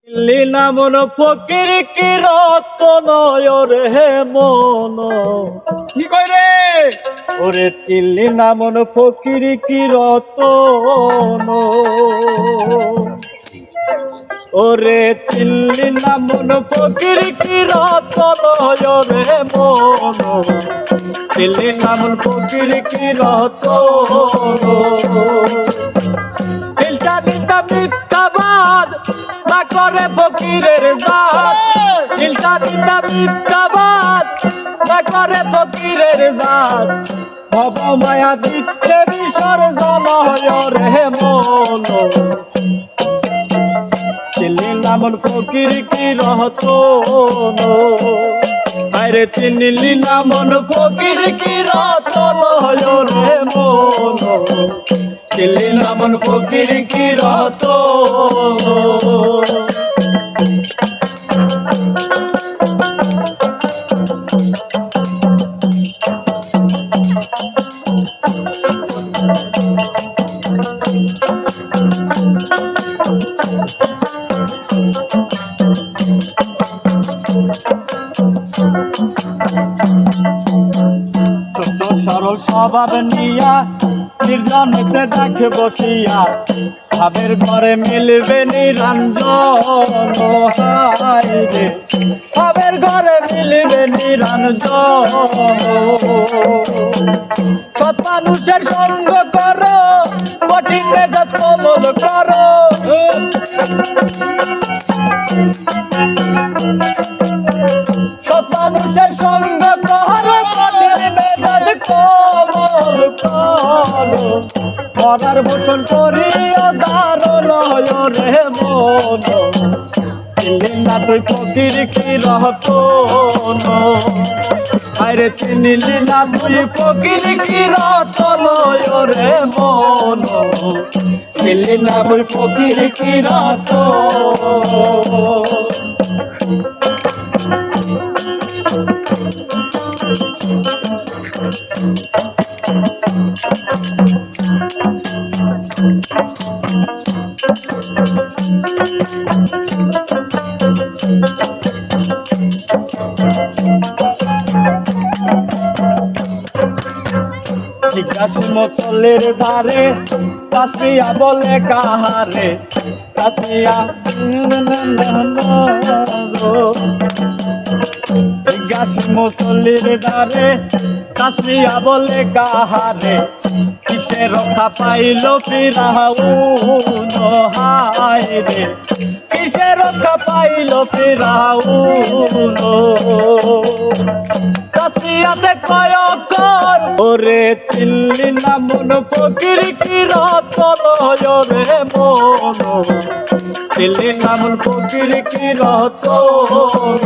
লীলা মন ফকির কি রতন রে মন কি কই রে ওরে চিল্লি না মন ফকির কি রতন ওরে চিল্লি না মন ফকির কি রতন রে মন চিল্লি না মন ফকির কি রতন দিলটা দিলটা মিথ্যাবাদ না করে ফকিরের জাত দিলটা দিলটা মিথ্যাবাদ না করে ফকিরের জাত ভব মায়া দিচ্ছে বিসর্জন রে মন চিনলি না মন ফকির কি রতন আরে চিনলি না মন ফকির কি রতন রে মন চিনলি না মন ফকির কি রতন সরল স্বভাব নিয়া নির্জনেতে দেখে বসিয়া ভাবের ঘরে মিলবে নিরঞ্জন হায় রে ভাবের ঘরে মিলবে নিরঞ্জন সৎ মানুষের সঙ্গ করো কঠিন মেজাজ কোমল করো সৎ মানুষের সঙ্গ করো কঠিন মেজাজ কোমল করো মরার বচন করিও দারুণ রে মন চিনলি না তুই ফকির কি রতন আরে চিনলি না তুই ফকির কি রতন রে মন চিনলি না তুই ফকির কি রতন জিজ্ঞাসু মচলের ধারে কাছিয়া বলে কাহারে কাছিয়া জিজ্ঞাসু মচলের ধারে কাছিয়া বলে কাহারে কিসে রক্ষা পাইল ফিরাউন হায় রে কিসে রক্ষা পাইল ফিরাউন কাছিয়াতে কয় কর ওরে চিনলি না মন ফকির কি রতন রে মন চিনলি না মন ফকির কি রতন